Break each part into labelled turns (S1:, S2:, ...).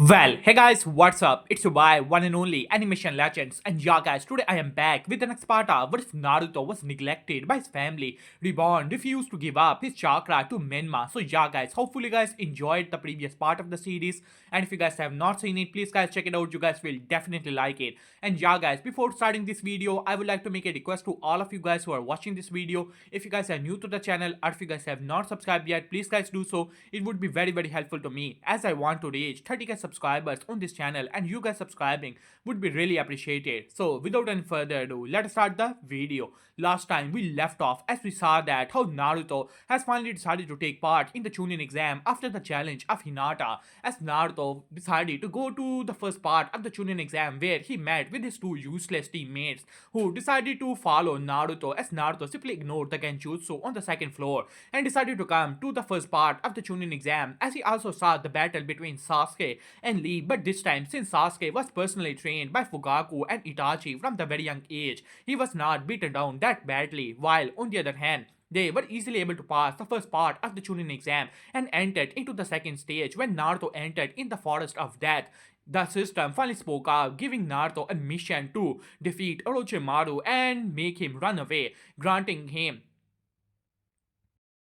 S1: Well, hey guys, what's up? It's your boy, one and only Animation Legends, and yeah guys, today I am back with the next part of what if Naruto was neglected by his family, reborn, refused to give up his chakra to Menma. So yeah guys, hopefully you guys enjoyed the previous part of the series, and if you guys have not seen it, please guys check it out, you guys will definitely like it. And yeah guys, before starting this video, I would like to make a request to all of you guys who are watching this video. If you guys are new to the channel or if you guys have not subscribed yet, please guys do so. It would be very helpful to me as I want to reach 30k subscribers on this channel, and you guys subscribing would be really appreciated. So without any further ado, let's start the video. Last time we left off as we saw that how Naruto has finally decided to take part in the Chunin exam after the challenge of Hinata, as Naruto decided to go to the first part of the Chunin exam where he met with his two useless teammates who decided to follow Naruto, as Naruto simply ignored the Genjutsu on the second floor and decided to come to the first part of the Chunin exam, as he also saw the battle between Sasuke and Lee. But this time, since Sasuke was personally trained by Fugaku and Itachi from the very young age, he was not beaten down that badly, while on the other hand, they were easily able to pass the first part of the Chunin exam and entered into the second stage when Naruto entered in the Forest of Death. The system finally spoke out, giving Naruto a mission to defeat Orochimaru and make him run away, granting him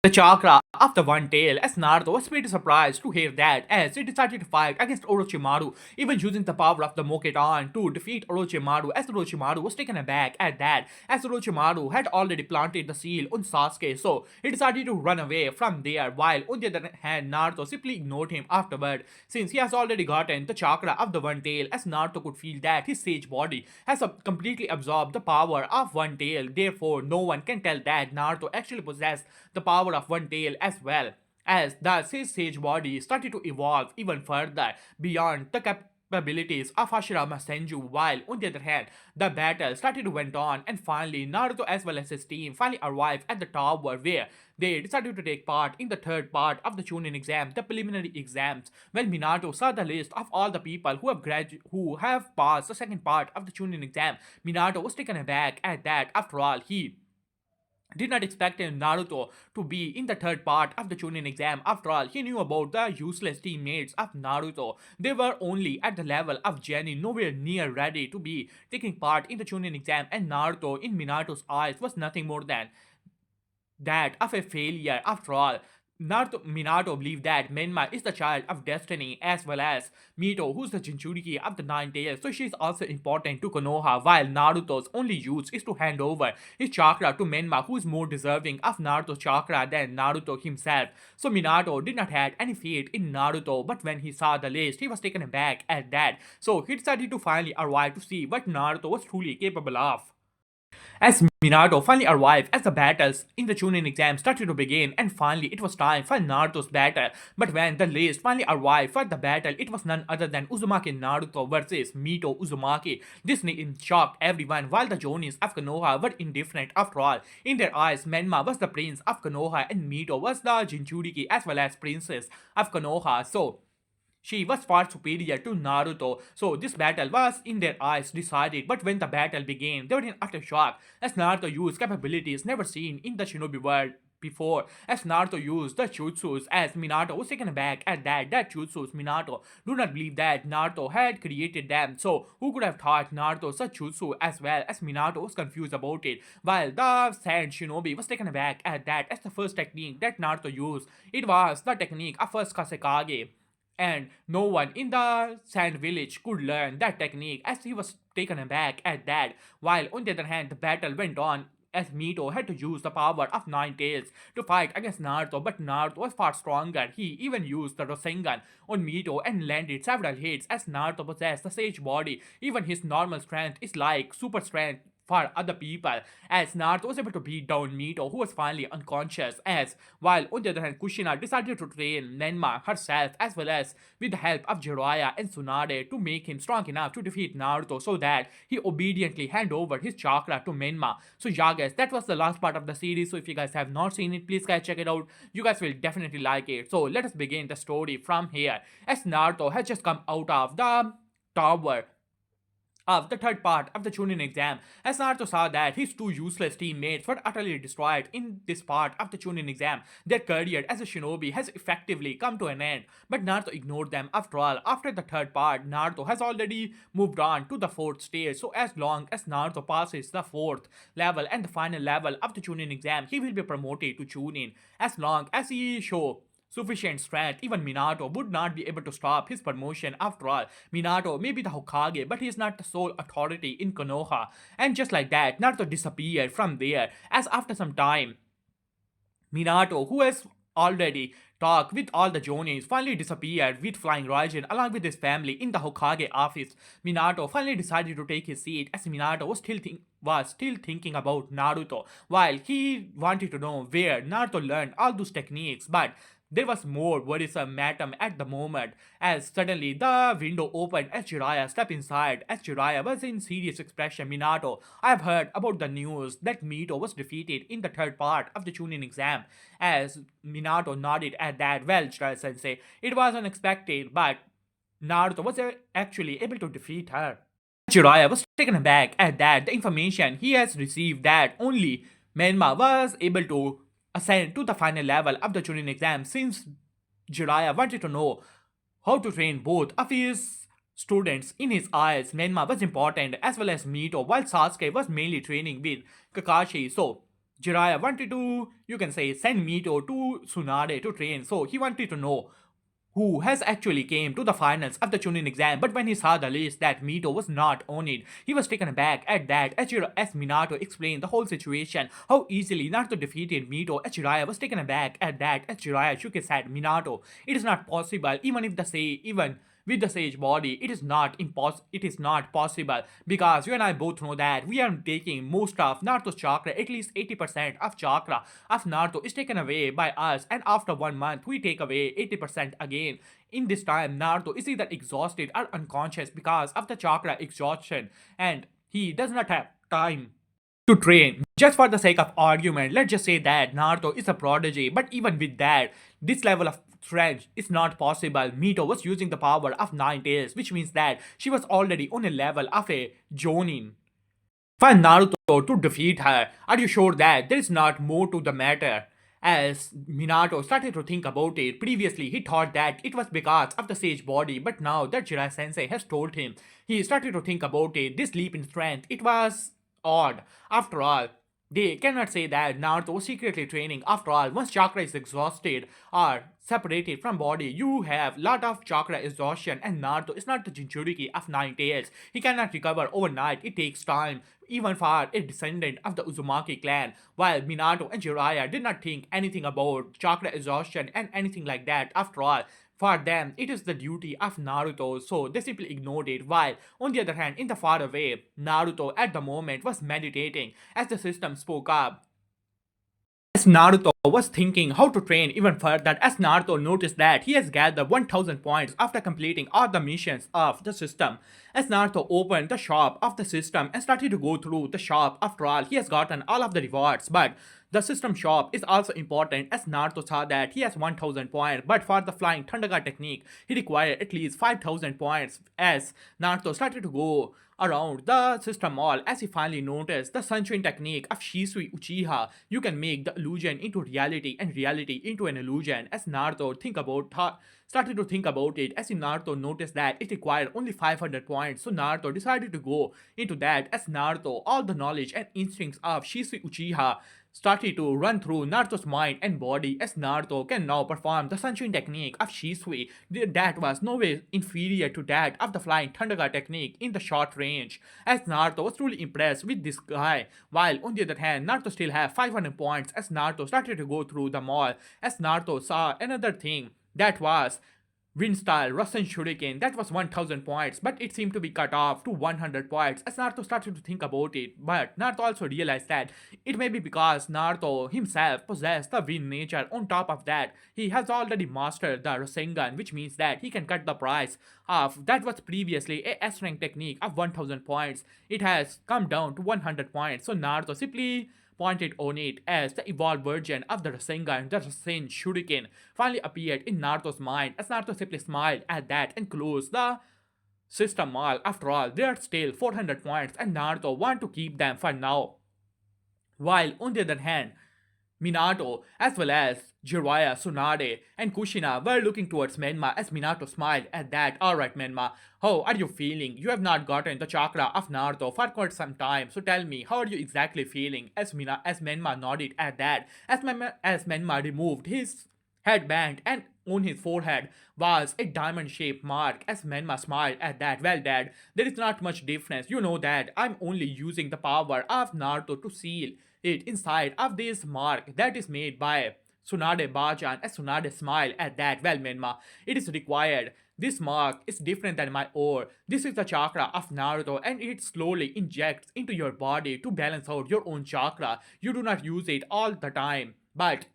S1: the chakra of the One Tail, as Naruto was pretty surprised to hear that, as he decided to fight against Orochimaru, even using the power of the Moketan to defeat Orochimaru, as Orochimaru was taken aback at that, as Orochimaru had already planted the seal on Sasuke, so he decided to run away from there, while on the other hand, Naruto simply ignored him afterward, since he has already gotten the chakra of the One Tail, as Naruto could feel that his sage body has completely absorbed the power of One Tail. Therefore, no one can tell that Naruto actually possessed the power of One Tail as well, as thus his sage body started to evolve even further beyond the capabilities of Hashirama Senju, while on the other hand, the battle started to went on, and finally Naruto as well as his team finally arrived at the tower where they decided to take part in the third part of the Chunin exam, the preliminary exams. When Minato saw the list of all the people who have passed the second part of the Chunin exam, Minato was taken aback at that. After all, he did not expect Naruto to be in the third part of the Chunin exam. After all, he knew about the useless teammates of Naruto. They were only at the level of Genin, nowhere near ready to be taking part in the Chunin exam, and Naruto, in Minato's eyes, was nothing more than that of a failure. After all, Minato believed that Menma is the child of destiny, as well as Mito, who's the Jinchuriki of the Nine Tails, so she is also important to Konoha, while Naruto's only use is to hand over his chakra to Menma, who is more deserving of Naruto's chakra than Naruto himself. So Minato did not have any faith in Naruto, but when he saw the list, he was taken aback at that. So he decided to finally arrive to see what Naruto was truly capable of. As Minato finally arrived, as the battles in the Chunin exam started to begin, and finally it was time for Naruto's battle. But when the list finally arrived for the battle, it was none other than Uzumaki Naruto versus Mito Uzumaki. This name shocked everyone, while the Jonins of Konoha were indifferent. After all, in their eyes, Menma was the prince of Konoha and Mito was the Jinchuriki as well as princess of Konoha. So she was far superior to Naruto, so this battle was in their eyes decided. But when the battle began, they were in utter shock, as Naruto used capabilities never seen in the shinobi world before, as Naruto used the jutsus, as Minato was taken aback at that jutsus Minato do not believe that Naruto had created them, so who could have taught Naruto such jutsu as well, as Minato was confused about it, while the sand shinobi was taken aback at that, as the first technique that Naruto used, it was the technique of first Kasekage, and no one in the sand village could learn that technique, as he was taken aback at that. While on the other hand, the battle went on, as Mito had to use the power of Nine Tails to fight against Naruto, but Naruto was far stronger. He even used the Rasengan on Mito and landed several hits, as Naruto possessed the sage body. Even his normal strength is like super strength for other people, as Naruto was able to beat down Mito, who was finally unconscious, as while on the other hand Kushina decided to train Nenma herself, as well as with the help of Jiraiya and Tsunade, to make him strong enough to defeat Naruto, so that he obediently hand over his chakra to Menma. So yeah guys, that was the last part of the series, so if you guys have not seen it, please guys check it out. You guys will definitely like it. So let us begin the story from here, as Naruto has just come out of the tower of the third part of the Chunin exam, as Naruto saw that his two useless teammates were utterly destroyed in this part of the Chunin exam. Their career as a shinobi has effectively come to an end, but Naruto ignored them. After all, after the third part, Naruto has already moved on to the fourth stage, so as long as Naruto passes the fourth level and the final level of the Chunin exam, he will be promoted to Chunin. As long as he shows sufficient strength, even Minato would not be able to stop his promotion. After all, Minato may be the Hokage, but he is not the sole authority in Konoha. And just like that, Naruto disappeared from there, as after some time, Minato, who has already talked with all the Jonins, finally disappeared with Flying Raijin along with his family in the Hokage office. Minato finally decided to take his seat, as Minato was still thinking about Naruto, while he wanted to know where Naruto learned all those techniques. But there was more worrisome matter at the moment, as suddenly the window opened as Jiraiya stepped inside. As Jiraiya was in serious expression, Minato, I have heard about the news that Mito was defeated in the third part of the Chunin exam. As Minato nodded at that, well, Jiraiya-sensei, it was unexpected, but Naruto was actually able to defeat her. Jiraiya was taken aback at that. The information he has received that only Menma was able to ascend to the final level of the Chunin exam, since Jiraiya wanted to know how to train both of his students. In his eyes, Menma was important as well as Mito, while Sasuke was mainly training with Kakashi. So Jiraiya wanted to, you can say, send Mito to Tsunade to train. So he wanted to know who has actually came to the finals of the Chunin exam. But when he saw the list that Mito was not on it, he was taken aback at that. As Minato explained the whole situation, how easily Naruto defeated Mito, as Jiraiya was taken aback at that. As Jiraiya shook his head, Minato, it is not possible. Even with the sage body, it is not possible, because you and I both know that we are taking most of Naruto's chakra. At least 80% of chakra of Naruto is taken away by us, and after 1 month we take away 80% again. In this time, Naruto is either exhausted or unconscious because of the chakra exhaustion, and he does not have time to train. Just for the sake of argument, let's just say that Naruto is a prodigy, but even with that, this level of strength is not possible. Mito was using the power of 9 tails, which means that she was already on a level of a Jonin. For Naruto to defeat her, are you sure that there is not more to the matter? As Minato started to think about it, previously he thought that it was because of the sage body, but now that Jiraiya Sensei has told him, he started to think about it. This leap in strength, it was odd. After all, they cannot say that Naruto was secretly training. After all, once chakra is exhausted or separated from body, you have lot of chakra exhaustion, and Naruto is not the Jinchuriki of 9 tails. He cannot recover overnight. It takes time, even for a descendant of the Uzumaki clan. While Minato and Jiraiya did not think anything about chakra exhaustion and anything like that. After all, for them, it is the duty of Naruto, so they simply ignored it. While, on the other hand, in the far away, Naruto at the moment was meditating as the system spoke up. As Naruto was thinking how to train even further, as Naruto noticed that he has gathered 1000 points after completing all the missions of the system. As Naruto opened the shop of the system and started to go through the shop, after all, he has gotten all of the rewards, but the system shop is also important, as Naruto saw that he has 1000 points, but for the flying Thunderga technique, he required at least 5000 points. As Naruto started to go around the system mall, as he finally noticed the sunshine technique of Shisui Uchiha, you can make the illusion into reality and reality into an illusion. As Naruto started to think about it, as Naruto noticed that it required only 500 points, so Naruto decided to go into that. As Naruto, all the knowledge and instincts of Shisui Uchiha started to run through Naruto's mind and body, as Naruto can now perform the sunshine technique of Shisui that was no way inferior to that of the flying Thunderga technique in the short range. As Naruto was truly impressed with this guy, while on the other hand, Naruto still had 500 points. As Naruto started to go through the mall, as Naruto saw another thing that was Wind style Russian Shuriken, that was 1000 points, but it seemed to be cut off to 100 points. As Naruto started to think about it, but Naruto also realized that it may be because Naruto himself possessed the wind nature. On top of that, he has already mastered the Rasengan, which means that he can cut the price of that was previously a S rank technique of 1000 points. It has come down to 100 points, so Naruto simply pointed on it as the evolved version of the Rasengan. The Rasen Shuriken finally appeared in Naruto's mind, as Naruto simply smiled at that and closed the system mark. After all, they are still 400 points and Naruto want to keep them for now. While on the other hand, Minato, as well as Jiraiya, Tsunade, and Kushina were looking towards Menma as Minato smiled at that. Alright, Menma, how are you feeling? You have not gotten the chakra of Naruto for quite some time, so tell me, how are you exactly feeling? As Menma nodded at that, as Menma removed his headband and on his forehead was a diamond-shaped mark as Menma smiled at that. Well, Dad, there is not much difference. You know that I'm only using the power of Naruto to seal it inside of this mark that is made by Tsunade Bajan as Tsunade smiled at that. Well, Menma, it is required. This mark is different than my own. This is the chakra of Naruto and it slowly injects into your body to balance out your own chakra. You do not use it all the time, but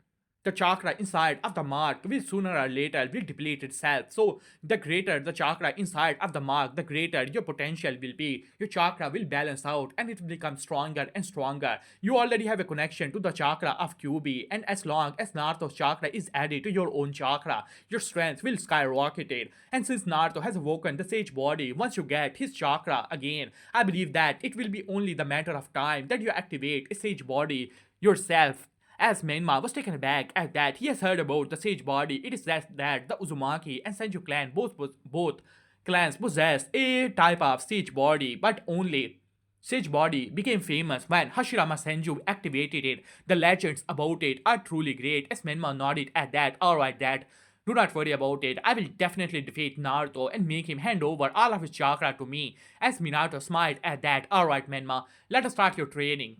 S1: the chakra inside of the mark will sooner or later will deplete itself. So the greater the chakra inside of the mark, the greater your potential will be. Your chakra will balance out and it will become stronger and stronger. You already have a connection to the chakra of QB, and as long as Naruto's chakra is added to your own chakra, your strength will skyrocket it. And since Naruto has awoken the sage body, once you get his chakra again, I believe that it will be only the matter of time that you activate a sage body yourself. As Menma was taken aback at that, he has heard about the sage body. It is said that the Uzumaki and Senju clan both clans possess a type of sage body, but only sage body became famous when Hashirama Senju activated it. The legends about it are truly great. As Menma nodded at that, alright, Dad. Do not worry about it. I will definitely defeat Naruto and make him hand over all of his chakra to me. As Minato smiled at that, alright, Menma, let us start your training.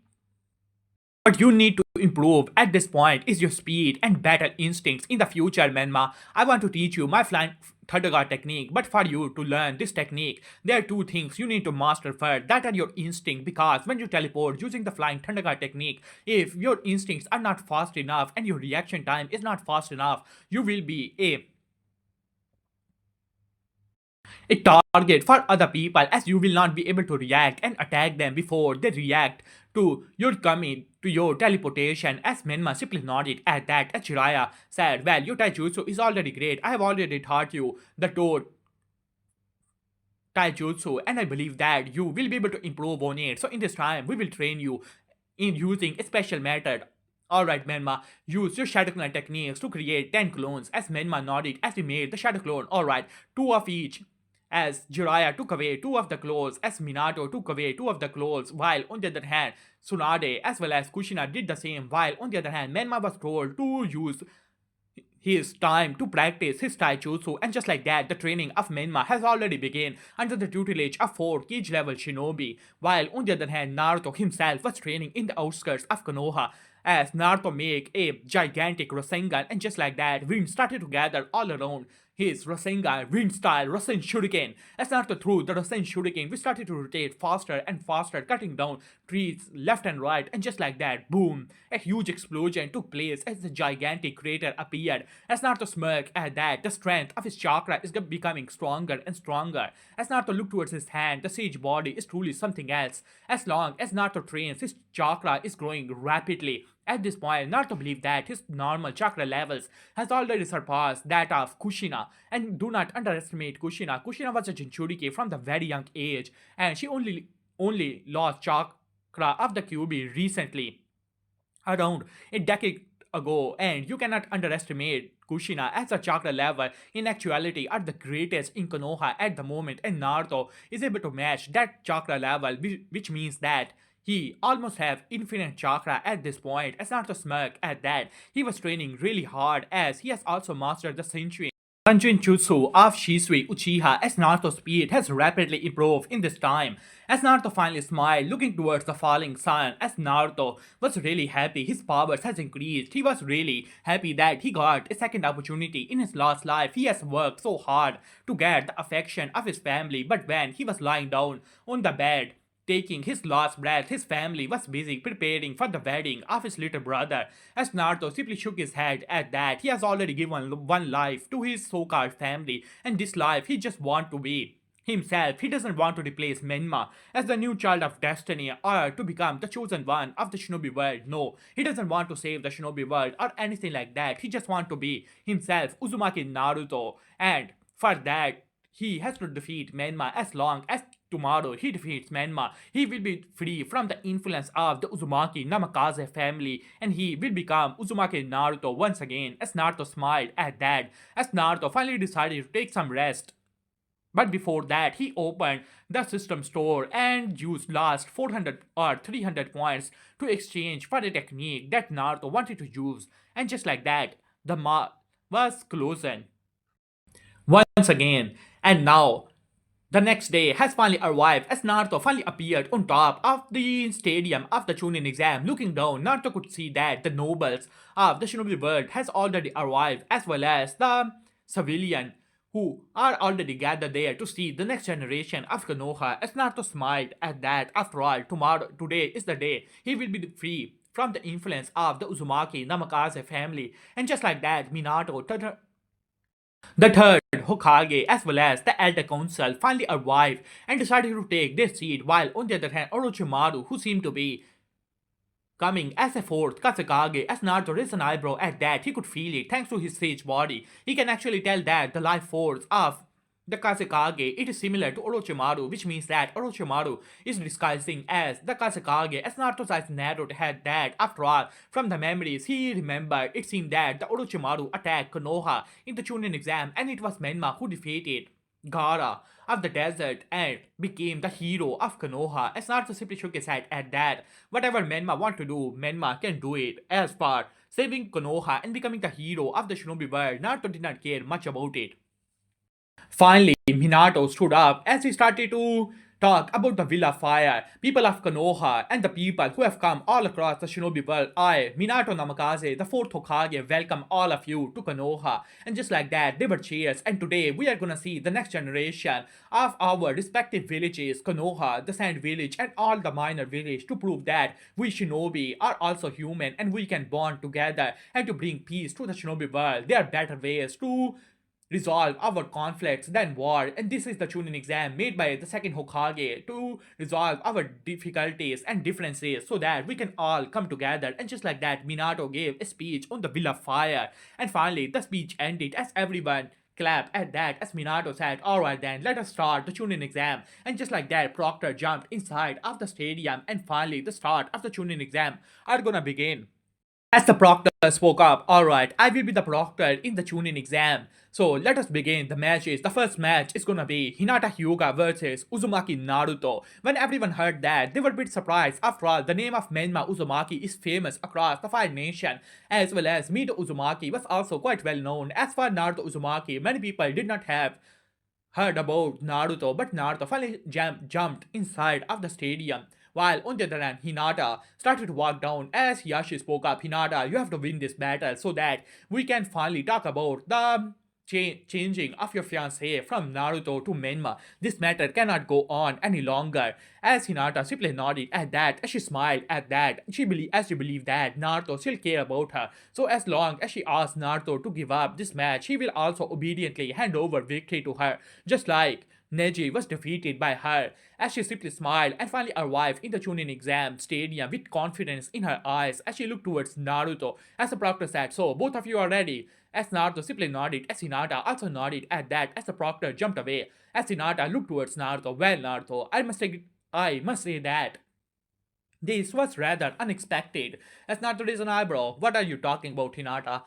S1: What you need to improve at this point is your speed and battle instincts. In the future, Menma, I want to teach you my flying Thunder God technique. But for you to learn this technique, there are two things you need to master first. That are your instinct, because when you teleport using the flying Thunder God technique, if your instincts are not fast enough and your reaction time is not fast enough, you will be a target for other people, as you will not be able to react and attack them before they react to your coming to your teleportation. As Menma simply nodded at that, as Jiraiya said, well, your taijutsu is already great. I have already taught you the Toad taijutsu and I believe that you will be able to improve on it. So in this time, we will train you in using a special method. Alright, Menma, use your Shadow Clone techniques to create 10 clones. As Menma nodded as we made the Shadow Clone. Alright, 2 of each. As Jiraiya took away 2 of the clothes, as Minato took away 2 of the clothes, while on the other hand, Tsunade as well as Kushina did the same, while on the other hand, Menma was told to use his time to practice his taijutsu, and just like that, the training of Menma has already begun under the tutelage of 4 cage level shinobi, while on the other hand, Naruto himself was training in the outskirts of Konoha. As Naruto made a gigantic Rasengan, and just like that, wind started to gather all around his Rasengan, wind style Rasen Shuriken. As Naruto threw the Rasen Shuriken, we started to rotate faster and faster, cutting down trees left and right, and just like that, boom, a huge explosion took place as the gigantic crater appeared. As Naruto smirked at that, the strength of his chakra is becoming stronger and stronger. As Naruto looked towards his hand, the sage body is truly something else. As long as Naruto trains, his chakra is growing rapidly. At this point, Naruto believed that his normal chakra levels has already surpassed that of Kushina. And do not underestimate Kushina. Kushina was a Jinchuriki from the very young age, and she only lost chakra of the QB recently, around a decade ago, and you cannot underestimate Kushina as a chakra level in actuality are the greatest in Konoha at the moment, and Naruto is able to match that chakra level, which means that he almost have infinite chakra at this point. As Naruto smirked at that, he was training really hard as he has also mastered the Senshin Jutsu of Shisui Uchiha, as Naruto's speed has rapidly improved in this time. As Naruto finally smiled, looking towards the falling sun, as Naruto was really happy his powers has increased. He was really happy that he got a second opportunity in his last life. He has worked so hard to get the affection of his family, but when he was lying down on the bed, taking his last breath, his family was busy preparing for the wedding of his little brother. As Naruto simply shook his head at that, he has already given one life to his so-called family, and this life he just wants to be himself. He doesn't want to replace Menma as the new child of destiny or to become the chosen one of the shinobi world. No, he doesn't want to save the shinobi world or anything like that. He just wants to be himself, Uzumaki Naruto, and for that he has to defeat Menma. As long as tomorrow he defeats Menma, he will be free from the influence of the Uzumaki Namikaze family and he will become Uzumaki Naruto once again. As Naruto smiled at that, as Naruto finally decided to take some rest. But before that, he opened the system store and used last 400 or 300 points to exchange for a technique that Naruto wanted to use. And just like that, the mall was closing once again. And now, the next day has finally arrived as Naruto finally appeared on top of the stadium of the Chunin exam. Looking down, Naruto could see that the nobles of the Shinobi world has already arrived as well as the civilian who are already gathered there to see the next generation of Konoha. As Naruto smiled at that, after all, today is the day he will be free from the influence of the Uzumaki Namikaze family. And just like that, Minato the third Hokage as well as the Elder Council finally arrived and decided to take their seat, while on the other hand Orochimaru, who seemed to be coming as a fourth Kazekage, as Naruto raised an eyebrow at that, he could feel it thanks to his sage body. He can actually tell that the life force of the Kazekage, it is similar to Orochimaru, which means that Orochimaru is disguising as the Kazekage. As Naruto's eyes narrowed had that, after all, from the memories he remembered, it seemed that the Orochimaru attacked Konoha in the Chunin exam and it was Menma who defeated Gaara of the desert and became the hero of Konoha. As Naruto simply shook his head at that. Whatever Menma want to do, Menma can do it. As for saving Konoha and becoming the hero of the shinobi world, Naruto did not care much about it. Finally, Minato stood up as he started to talk about the Villa Fire, people of Konoha, and the people who have come all across the shinobi world. I, Minato Namikaze, the fourth Hokage, welcome all of you to Konoha. And just like that, they were cheers. And today, we are gonna see the next generation of our respective villages, Konoha, the Sand Village, and all the minor village, to prove that we shinobi are also human and we can bond together and to bring peace to the shinobi world. There are better ways to resolve our conflicts than war, and this is the Chunin exam made by the second Hokage to resolve our difficulties and differences so that we can all come together. And just like that, Minato gave a speech on the Villa Fire, and finally the speech ended as everyone clapped at that as Minato said, "Alright then, let us start the Chunin exam." And just like that, Proctor jumped inside of the stadium, and finally the start of the Chunin exam are gonna begin. As the proctor spoke up, "Alright, I will be the proctor in the Chunin exam. So let us begin the matches. The first match is gonna be Hinata Hyuga versus Uzumaki Naruto." When everyone heard that, they were a bit surprised. After all, the name of Menma Uzumaki is famous across the Fire Nation, as well as Mito Uzumaki was also quite well known. As for Naruto Uzumaki, many people did not have heard about Naruto, but Naruto finally jumped inside of the stadium. While on the other hand, Hinata started to walk down as Yashi spoke up. "Hinata, you have to win this battle so that we can finally talk about the changing of your fiancé from Naruto to Menma. This matter cannot go on any longer." As Hinata simply nodded at that, as she smiled at that, she believed that Naruto still cared about her. So as long as she asked Naruto to give up this match, he will also obediently hand over victory to her, just like Neji was defeated by her. As she simply smiled and finally arrived in the Chunin exam stadium with confidence in her eyes as she looked towards Naruto. As the proctor said, "So, both of you are ready?" As Naruto simply nodded, as Hinata also nodded at that as the proctor jumped away. As Hinata looked towards Naruto, "Well, Naruto, I must say that this was rather unexpected." As Naruto raised an eyebrow, "What are you talking about, Hinata?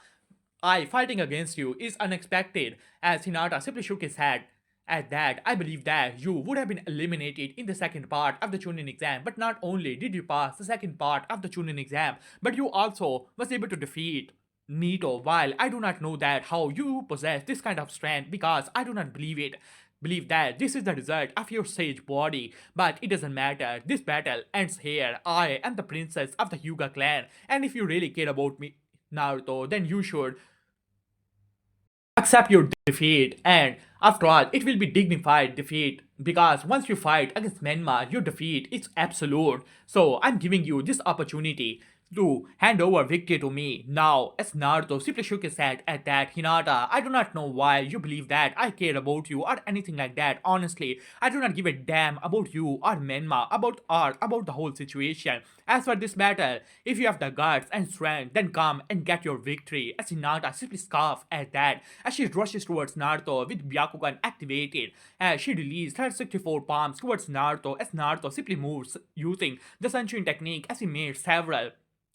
S1: I fighting against you is unexpected." As Hinata simply shook his head. At that, "I believe that you would have been eliminated in the second part of the Chunin exam, but not only did you pass the second part of the Chunin exam, but you also was able to defeat Nito. While I do not know that how you possess this kind of strength, because I do not believe that this is the result of your sage body, but it doesn't matter. This battle ends here. I am the princess of the Hyuga clan, and if you really care about me, Naruto, then you should accept your defeat. And after all, it will be dignified defeat, because once you fight against Menma, your defeat is absolute. So I'm giving you this opportunity to hand over victory to me. Now, as Naruto simply shook his head at that, Hinata, I do not know why you believe that I care about you or anything like that. Honestly, I do not give a damn about you or Menma, about the whole situation. As for this battle, if you have the guts and strength, then come and get your victory. As Hinata simply scoffed at that, as she rushes towards Naruto with Byakugan activated, as she released her 64 palms towards Naruto, as Naruto simply moves using the Sunshine technique as he made several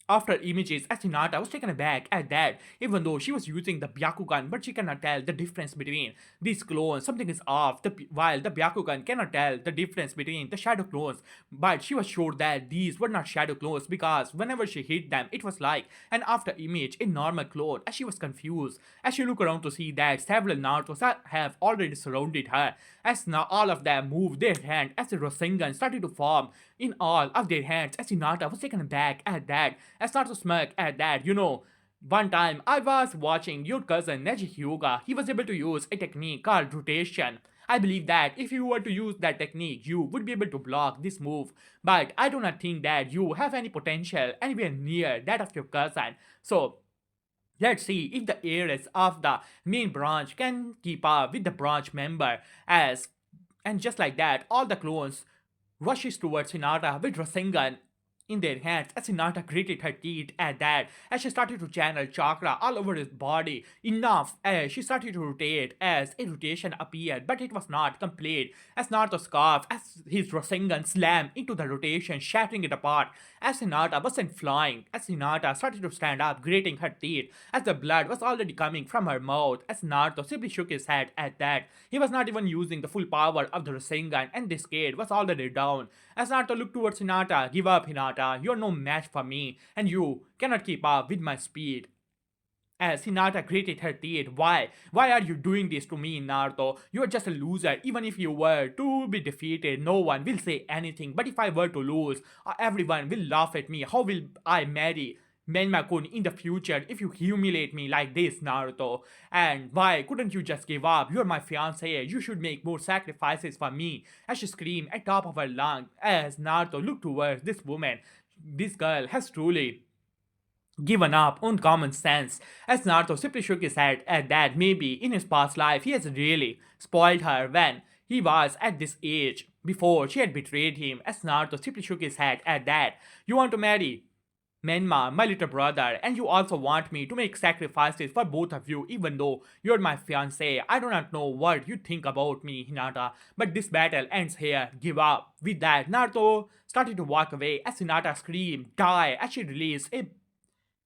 S1: after images, as Hinata was taken aback at that, even though she was using the Byakugan, but she cannot tell the difference between these clones. Something is off, while the Byakugan cannot tell the difference between the shadow clones, but she was sure that these were not shadow clones because whenever she hit them, it was like an after image, a normal clone, as she was confused, as she looked around to see that several Narutos have already surrounded her, as now all of them moved their hand as the Rasengan started to form in all of their hands, as Hinata was taken aback at that, as Naruto smirked at that. One time I was watching your cousin Neji Hyuga. He was able to use a technique called rotation. I believe that if you were to use that technique, you would be able to block this move. But I do not think that you have any potential anywhere near that of your cousin. So let's see if the heirs of the main branch can keep up with the branch member as and just like that, all the clones rushes towards Hinata with Rasengan in their hands as Hinata gritted her teeth at that as she started to channel chakra all over his body. Enough as she started to rotate as a rotation appeared, but it was not complete as Naruto scoffed as his Rasengan slammed into the rotation, shattering it apart as Hinata was sent flying. As Hinata started to stand up, grating her teeth as the blood was already coming from her mouth as Naruto simply shook his head at that. He was not even using the full power of the Rasengan and this kid was already down. As Naruto looked towards Hinata, give up Hinata, you're no match for me and you cannot keep up with my speed. As Hinata gritted her teeth, why? Why are you doing this to me, Naruto? You're just a loser. Even if you were to be defeated, no one will say anything. But if I were to lose, everyone will laugh at me. How will I marry Menma-kun in the future if you humiliate me like this, Naruto? And why couldn't you just give up? You're my fiancé. You should make more sacrifices for me. As she screamed at top of her lungs, as Naruto looked towards this woman, this girl has truly given up on common sense, as Naruto simply shook his head at that maybe in his past life he has really spoiled her when he was at this age before she had betrayed him, as Naruto simply shook his head at that. You want to marry Menma, my little brother, and you also want me to make sacrifices for both of you, even though you're my fiancé. I do not know what you think about me, Hinata, but this battle ends here. Give up. With that, Naruto started to walk away as Hinata screamed, die, as she released a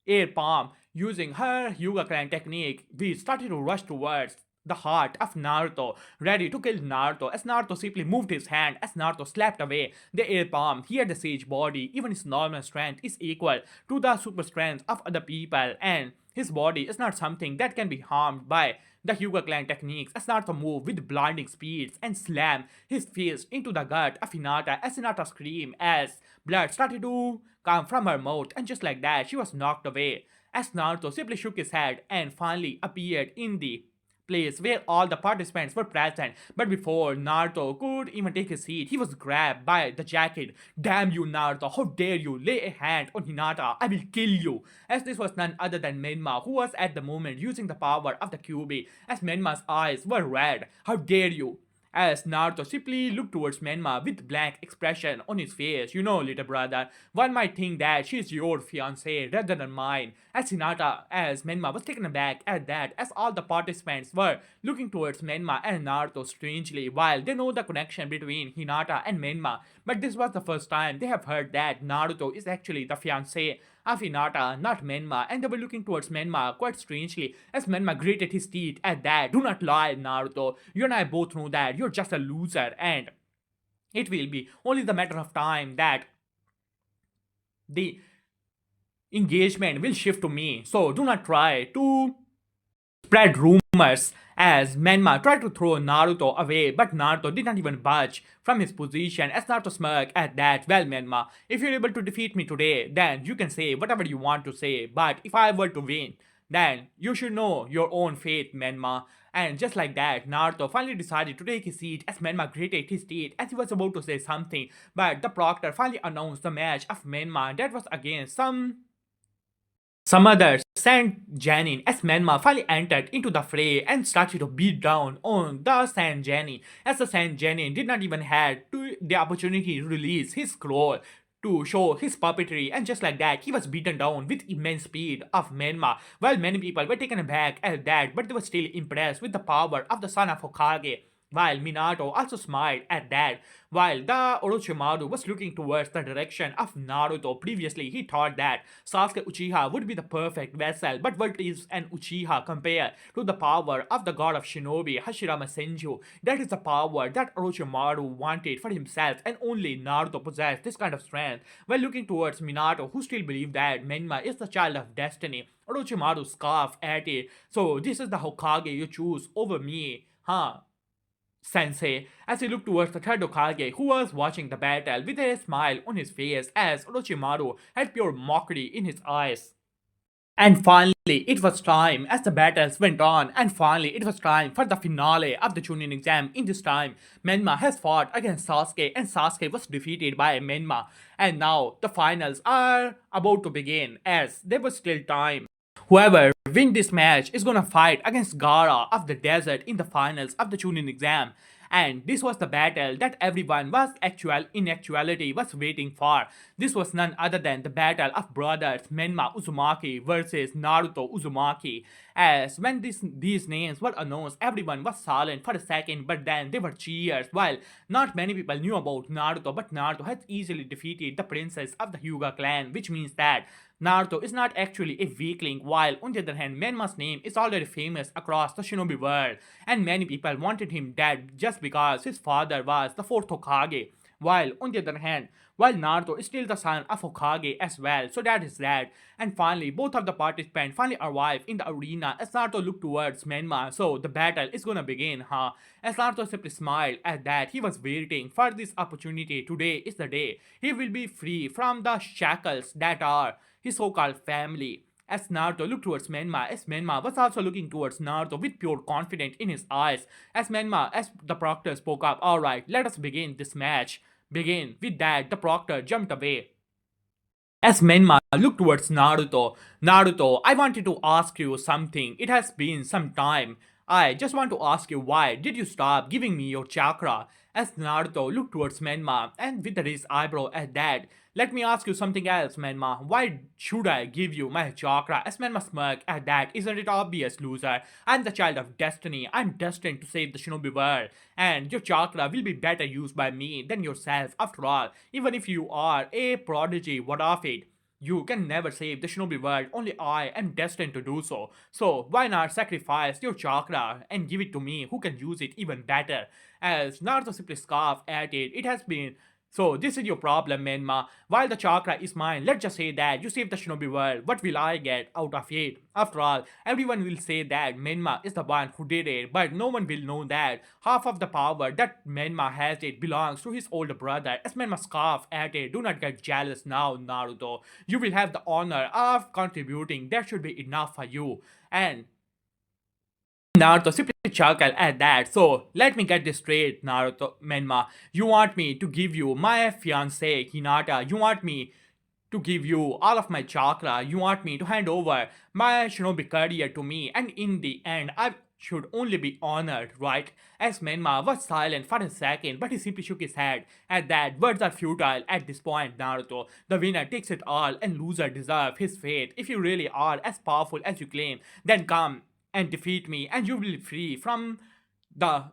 S1: air palm. Using her Hyuga clan technique, we started to rush towards the heart of Naruto, ready to kill Naruto, as Naruto simply moved his hand as Naruto slapped away the air palm. He had a sage body, even his normal strength is equal to the super strength of other people, and his body is not something that can be harmed by the Hyuga clan techniques, as Naruto moved with blinding speeds and slammed his fist into the gut of Hinata as Hinata screamed as blood started to come from her mouth, and just like that, she was knocked away as Naruto simply shook his head and finally appeared in the place where all the participants were present. But before Naruto could even take his seat, he was grabbed by the jacket. Damn you, Naruto, how dare you lay a hand on Hinata? I will kill you. As this was none other than Menma, who was at the moment using the power of the Kyuubi, as Menma's eyes were red. How dare you? As Naruto simply looked towards Menma with blank expression on his face. Little brother, one might think that she's your fiancée rather than mine. As Menma was taken aback at that, as all the participants were looking towards Menma and Naruto strangely, while they know the connection between Hinata and Menma. But this was the first time they have heard that Naruto is actually the fiancé of Hinata, not Menma, and they were looking towards Menma quite strangely as Menma gritted his teeth at that. Do not lie, Naruto. You and I both know that you're just a loser, and it will be only the matter of time that the engagement will shift to me. So do not try to spread rumors as Menma tried to throw Naruto away, but Naruto did not even budge from his position as Naruto smirked at that. Well, Menma, if you're able to defeat me today, then you can say whatever you want to say, but if I were to win, then you should know your own fate, Menma. And just like that, Naruto finally decided to take his seat as Menma gritted his teeth as he was about to say something, but the proctor finally announced the match of Menma that was against some Some others sent Janin as Menma finally entered into the fray and started to beat down on the Saint Janin. As the Saint Janin did not even had to the opportunity to release his scroll to show his puppetry, and just like that, he was beaten down with immense speed of Menma. While many people were taken aback at that, but they were still impressed with the power of the son of Hokage. While Minato also smiled at that, while the Orochimaru was looking towards the direction of Naruto. Previously, he thought that Sasuke Uchiha would be the perfect vessel, but what is an Uchiha compared to the power of the god of Shinobi, Hashirama Senju? That is the power that Orochimaru wanted for himself, and only Naruto possessed this kind of strength. While looking towards Minato, who still believed that Menma is the child of destiny, Orochimaru scoffed at it. So this is the Hokage you choose over me, huh? Sensei, as he looked towards the third Hokage, who was watching the battle with a smile on his face as Orochimaru had pure mockery in his eyes. And finally, it was time as the battles went on, and finally, it was time for the finale of the Chunin exam. In this time, Menma has fought against Sasuke, and Sasuke was defeated by Menma. And now, the finals are about to begin, as there was still time. Whoever win this match is gonna fight against Gara of the desert in the finals of the Chunin exam. And this was the battle that everyone was in actuality was waiting for. This was none other than the battle of brothers Menma Uzumaki versus Naruto Uzumaki. As when these names were announced, everyone was silent for a second, but then they were cheers. While not many people knew about Naruto, but Naruto has easily defeated the princess of the Hyuga clan, which means that Naruto is not actually a weakling, while on the other hand, Menma's name is already famous across the shinobi world, and many people wanted him dead just because his father was the fourth Hokage. While on the other hand, while Naruto is still the son of Hokage as well, so that is that. And finally, both of the participants finally arrive in the arena as Naruto looked towards Menma. So the battle is gonna begin, huh? As Naruto simply smiled at that, he was waiting for this opportunity. Today is the day he will be free from the shackles that are his so-called family. As Naruto looked towards Menma, as Menma was also looking towards Naruto with pure confidence in his eyes. As the proctor spoke up, alright, let us begin this match. Begin. With that, the proctor jumped away. As Menma looked towards Naruto, Naruto, I wanted to ask you something. It has been some time. I just want to ask you why did you stop giving me your chakra? As Naruto looked towards Menma and with his eyebrow at that, let me ask you something else, Menma. Why should I give you my chakra? As Menma smirked at that, isn't it obvious, loser? I'm the child of destiny. I'm destined to save the shinobi world. And your chakra will be better used by me than yourself. After all, even if you are a prodigy, what of it? You can never save the shinobi world, only I am destined to do so. So why not sacrifice your chakra and give it to me who can use it even better? As Naruto simply scoffed at it, it has been so this is your problem, Menma. While the chakra is mine, let's just say that you save the shinobi world. What will I get out of it? After all, everyone will say that Menma is the one who did it, but no one will know that half of the power that Menma has it belongs to his older brother. As Menma scoffed at it, do not get jealous now, Naruto. You will have the honor of contributing. That should be enough for you. And Naruto simply chuckled at that. So let me get this straight, Naruto Menma. You want me to give you my fiancée Hinata. You want me to give you all of my chakra. You want me to hand over my shinobi career to me. And in the end, I should only be honored, right? As Menma was silent for a second, but he simply shook his head. At that, words are futile at this point, Naruto. The winner takes it all and loser deserve his fate. If you really are as powerful as you claim, then come and defeat me, and you will be free from the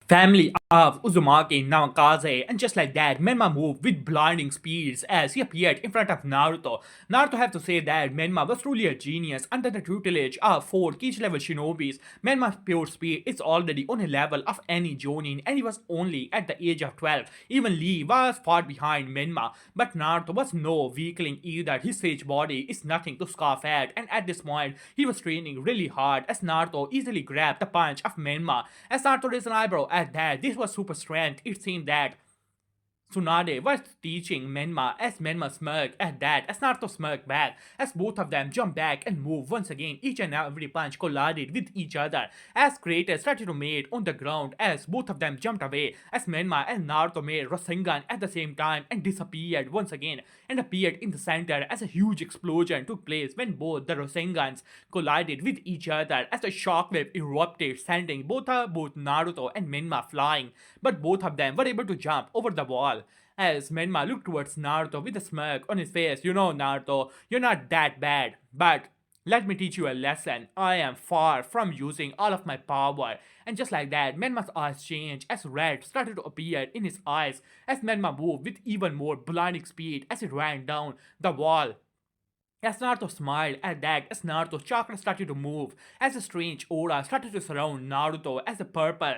S1: family of Uzumaki Namikaze, and just like that, Menma moved with blinding speeds as he appeared in front of Naruto. Naruto have to say that Menma was truly a genius under the tutelage of 4 Kich level shinobis. Menma's pure speed is already on a level of any Jonin, and he was only at the age of 12. Even Lee was far behind Menma, but Naruto was no weakling either. His sage body is nothing to scoff at, and at this point, he was training really hard as Naruto easily grabbed the punch of Menma. As Naruto raised an eyebrow at that, this was super strength. It seemed that Tsunade was teaching Menma as Menma smirked at that as Naruto smirked back as both of them jumped back and moved once again. Each and every punch collided with each other as creators started to mate on the ground as both of them jumped away as Menma and Naruto made Rasengan at the same time and disappeared once again and appeared in the center as a huge explosion took place when both the Rasengans collided with each other as a shockwave erupted sending both Naruto and Menma flying, but both of them were able to jump over the wall. As Menma looked towards Naruto with a smirk on his face, you know, Naruto, you're not that bad, but let me teach you a lesson. I am far from using all of my power. And just like that, Menma's eyes changed as red started to appear in his eyes as Menma moved with even more blinding speed as it ran down the wall. As Naruto smiled at that, as Naruto's chakra started to move, as a strange aura started to surround Naruto, as a purple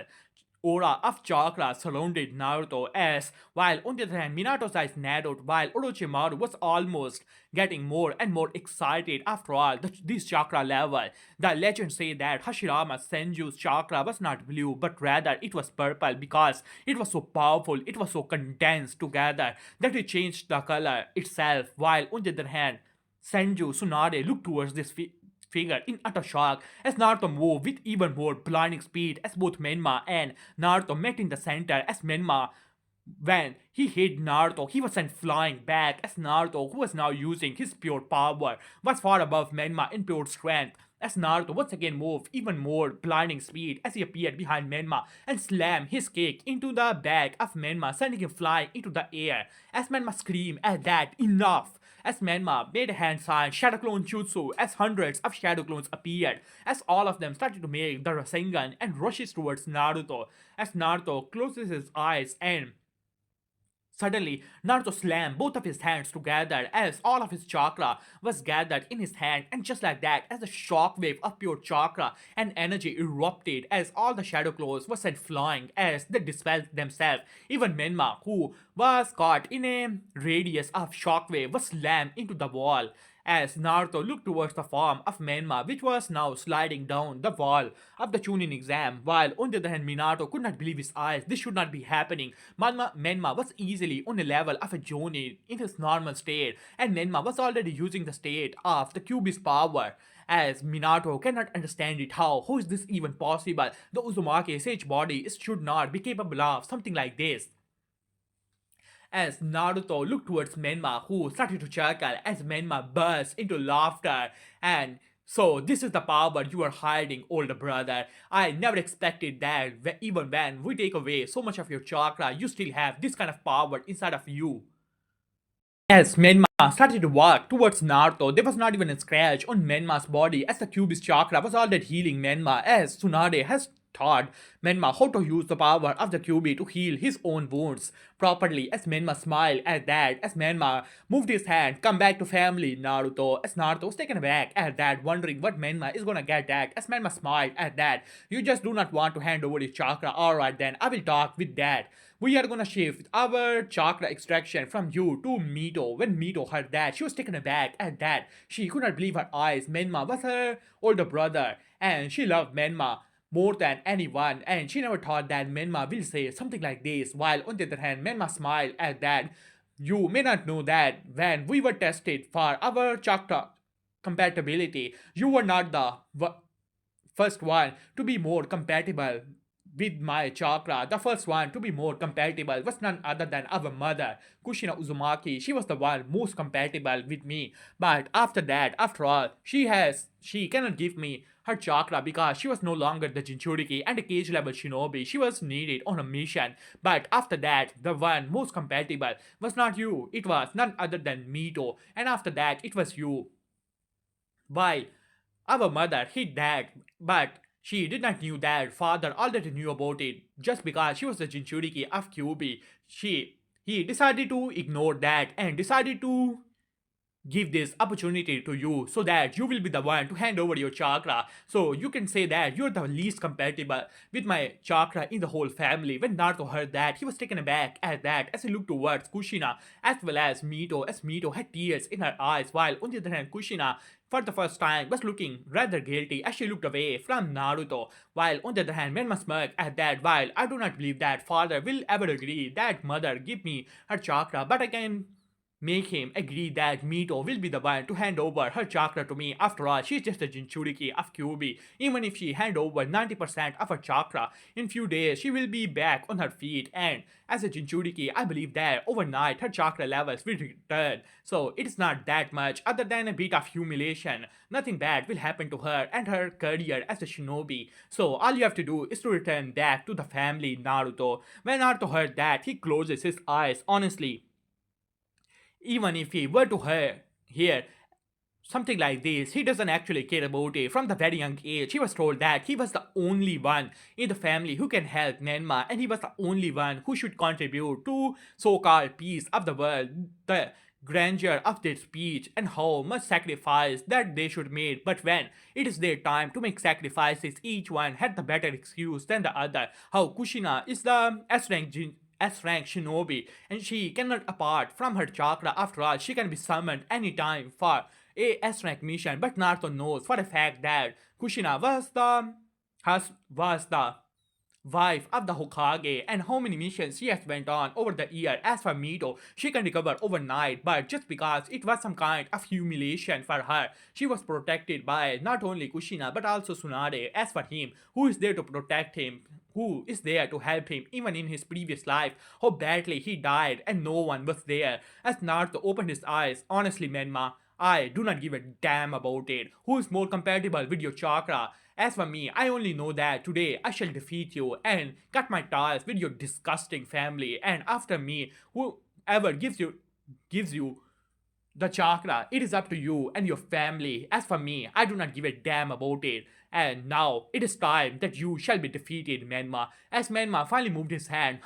S1: aura of chakra surrounded Naruto, as while on the other hand, Minato's eyes narrowed while Orochimaru was almost getting more and more excited. After all, this chakra level, the legends say that Hashirama Senju's chakra was not blue, but rather it was purple because it was so powerful, it was so condensed together that it changed the color itself, while on the other hand, Senju Tsunade looked towards this figure in utter shock as Naruto moved with even more blinding speed as both Menma and Naruto met in the center as Menma when he hit Naruto, he was sent flying back as Naruto, who was now using his pure power, was far above Menma in pure strength. As Naruto once again moved even more blinding speed as he appeared behind Menma and slammed his kick into the back of Menma, sending him flying into the air. As Menma screamed at that, enough! As Menma made a hand sign, Shadow Clone Jutsu, as hundreds of Shadow Clones appeared, as all of them started to make the Rasengan and rushes towards Naruto, as Naruto closes his eyes and suddenly, Naruto slammed both of his hands together as all of his chakra was gathered in his hand, and just like that, as a shockwave of pure chakra and energy erupted, as all the shadow clones were sent flying as they dispelled themselves. Even Menma, who was caught in a radius of shockwave, was slammed into the wall. As Naruto looked towards the form of Menma, which was now sliding down the wall of the Chunin exam, while on the other hand, Minato could not believe his eyes. This should not be happening. Menma was easily on a level of a Jonin in his normal state, and Menma was already using the state of the Kyuubi's power. As Minato cannot understand it, how is this even possible? The Uzumaki sage body should not be capable of something like this. As Naruto looked towards Menma, who started to chuckle as Menma burst into laughter. And so, this is the power you are hiding, older brother. I never expected that even when we take away so much of your chakra, you still have this kind of power inside of you. As Menma started to walk towards Naruto, there was not even a scratch on Menma's body as the Kyuubi's chakra was already healing Menma, as Tsunade has taught Menma how to use the power of the Kyuubi to heal his own wounds properly. As Menma smiled at that, as Menma moved his hand, come back to family, Naruto. As Naruto was taken aback at that, wondering what Menma is gonna get at. As Menma smiled at that, you just do not want to hand over your chakra. Alright then, I will talk with that. We are gonna shift our chakra extraction from you to Mito. When Mito heard that, she was taken aback at that. She could not believe her eyes. Menma was her older brother, and she loved Menma more than anyone, and she never thought that Menma will say something like this. While on the other hand, Menma smiled at that. You may not know that when we were tested for our chakra compatibility, you were not the first one to be more compatible with my chakra. The first one to be more compatible was none other than our mother, Kushina Uzumaki. She was the one most compatible with me. But after that, after all, she cannot give me her chakra because she was no longer the Jinchuriki and a cage level shinobi. She was needed on a mission. But after that, the one most compatible was not you. It was none other than Mito. And after that, it was you. While our mother hid that, but she did not knew that father already knew about it. Just because she was the Jinchuriki of Kyuubi, he decided to ignore that and decided to give this opportunity to you so that you will be the one to hand over your chakra. So you can say that you're the least compatible with my chakra in the whole family. When Naruto heard that, he was taken aback at that as he looked towards Kushina as well as Mito, as Mito had tears in her eyes, while on the other hand, Kushina for the first time was looking rather guilty as she looked away from Naruto, while on the other hand, Menma smirked at that. While I do not believe that father will ever agree that mother give me her chakra, but I can make him agree that Mito will be the one to hand over her chakra to me. After all, she's just a Jinchuriki of Kyuubi. Even if she hand over 90% of her chakra, in few days she will be back on her feet, and as a Jinchuriki, I believe that overnight her chakra levels will return. So it is not that much other than a bit of humiliation. Nothing bad will happen to her and her career as a shinobi. So all you have to do is to return back to the family, Naruto. When Naruto heard that, he closes his eyes. Honestly, even if he were to hear something like this, he doesn't actually care about it. From the very young age, he was told that he was the only one in the family who can help Nenma, and he was the only one who should contribute to so-called peace of the world. The grandeur of their speech and how much sacrifice that they should make. But when it is their time to make sacrifices, each one had the better excuse than the other. How Kushina is the S-rank shinobi, and she cannot apart from her chakra. After all, she can be summoned anytime for a S-rank mission. But Naruto knows for a fact that Kushina was the wife of the Hokage, and how many missions she has went on over the year. As for Mito, she can recover overnight, but just because it was some kind of humiliation for her, she was protected by not only Kushina but also Tsunade. As for him, who is there to protect him? Who is there to help him even in his previous life? How badly he died and no one was there. As Naruto opened his eyes, honestly Menma, I do not give a damn about it. Who is more compatible with your chakra? As for me, I only know that today I shall defeat you and cut my ties with your disgusting family. And after me, whoever gives you the chakra, it is up to you and your family. As for me, I do not give a damn about it. And now it is time that you shall be defeated, Menma. As Menma finally moved his hand,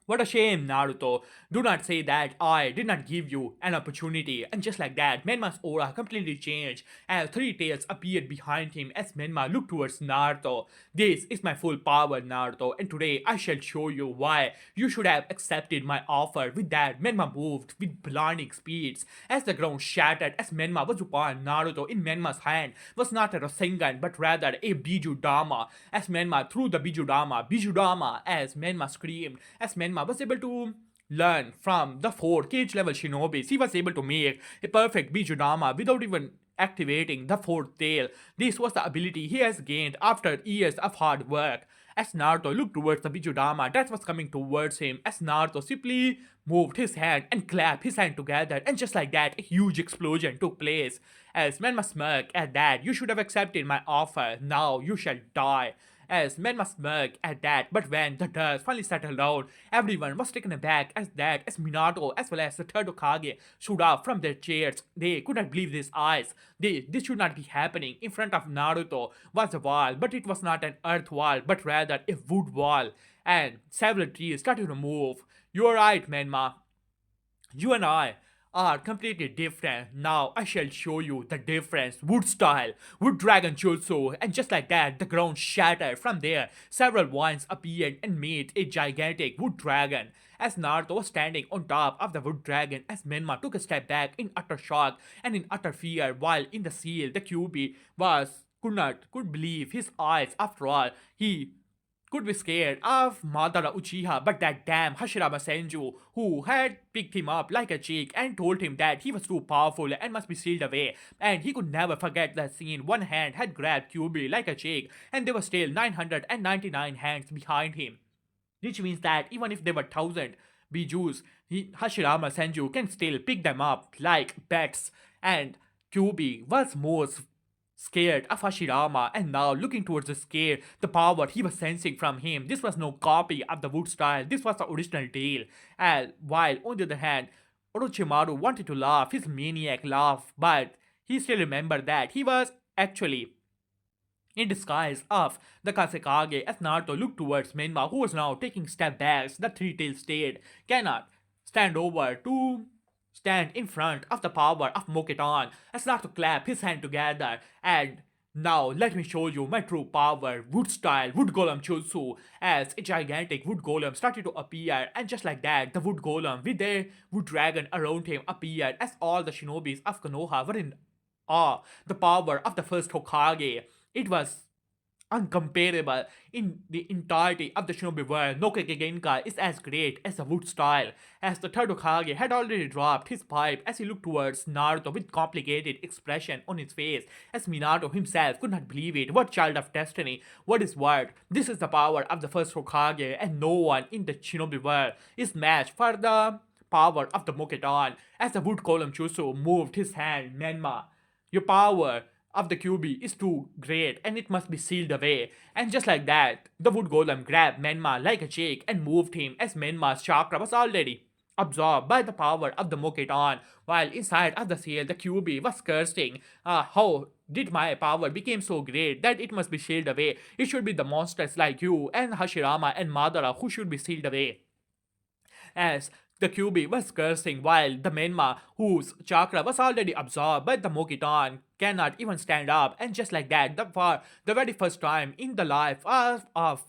S1: what a shame, Naruto. Do not say that I did not give you an opportunity. And just like that, Menma's aura completely changed as three tails appeared behind him as Menma looked towards Naruto. This is my full power, Naruto, and today I shall show you why you should have accepted my offer. With that, Menma moved with blinding speeds as the ground shattered as Menma was upon Naruto. In Menma's hand was not a Rasengan but rather a Bijudama. As Menma threw the Bijudama as Menma screamed, as Menma was able to learn from the four cage level shinobis. He was able to make a perfect Bijudama without even activating the fourth tail. This was the ability he has gained after years of hard work. As Naruto looked towards the Bijudama that was coming towards him, as Naruto simply moved his hand and clapped his hand together, and just like that, a huge explosion took place. As Menma smirked at that, you should have accepted my offer, now you shall die. As Menma smirked at that, but when the dust finally settled down, everyone was taken aback as Minato as well as the third Hokage stood up from their chairs. They could not believe their eyes. This should not be happening. In front of Naruto was a wall, but it was not an earth wall, but rather a wood wall. And several trees started to move. You are right, Menma. You and I are completely different. Now I shall show you the difference. Wood style, wood dragon jutsu, and just like that, the ground shattered. From there, several vines appeared and made a gigantic wood dragon. As Naruto was standing on top of the wood dragon, as Menma took a step back in utter shock and in utter fear, while in the seal, the QB could believe his eyes. After all, he could be scared of Madara Uchiha, but that damn Hashirama Senju, who had picked him up like a chick and told him that he was too powerful and must be sealed away, and he could never forget that scene. One hand had grabbed Kyuubi like a chick, and there were still 999 hands behind him, which means that even if there were 1,000 Bijus, Hashirama Senju can still pick them up like pets, and Kyuubi was most scared of Hashirama, and now looking towards the scare, the power he was sensing from him. This was no copy of the wood style, this was the original tale. And while on the other hand, Orochimaru wanted to laugh his maniac laugh, but he still remembered that he was actually in disguise of the Kasekage. As Naruto looked towards Menma, who was now taking step backs, the three-tailed state cannot stand over to stand in front of the power of Moketon and start to clap his hand together. And now let me show you my true power, wood style, wood golem jutsu, as a gigantic wood golem started to appear, and just like that, the wood golem with a wood dragon around him appeared as all the shinobis of Konoha were in awe. The power of the first Hokage. It was uncomparable in the entirety of the shinobi world. No Genkai is as great as the wood style, as the third Hokage had already dropped his pipe as he looked towards Naruto with complicated expression on his face, as Minato himself could not believe it. What child of destiny? What is word? This is the power of the first Hokage, and no one in the shinobi world is matched for the power of the Moketon. As the wood column Chusu moved his hand, Menma, your power of the QB is too great and it must be sealed away. And just like that, the wood golem grabbed Menma like a chick and moved him, as Menma's chakra was already absorbed by the power of the Moketon, while inside of the seal the QB was cursing. How did my power become so great that it must be sealed away? It should be the monsters like you and Hashirama and Madara who should be sealed away. As the QB was cursing, while the Menma, whose chakra was already absorbed by the Mokitan, cannot even stand up. And just like that, for the very first time in the life of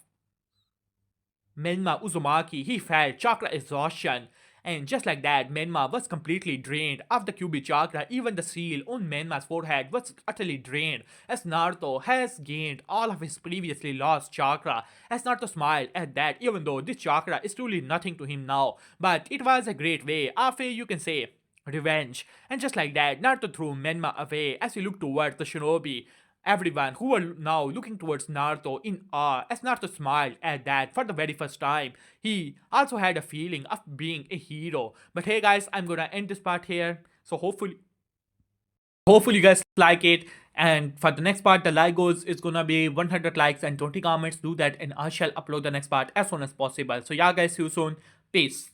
S1: Menma Uzumaki, he felt chakra exhaustion. And just like that, Menma was completely drained of the QB chakra. Even the seal on Menma's forehead was utterly drained, as Naruto has gained all of his previously lost chakra. As Naruto smiled at that, even though this chakra is truly nothing to him now. But it was a great way of, you can say, revenge. And just like that, Naruto threw Menma away as he looked towards the shinobi. Everyone who were now looking towards Naruto in awe, as Naruto smiled at that for the very first time. He also had a feeling of being a hero. But hey guys, I'm gonna end this part here. So hopefully you guys like it. And for the next part, the like goals is gonna be 100 likes and 20 comments. Do that and I shall upload the next part as soon as possible. So yeah guys, see you soon. Peace.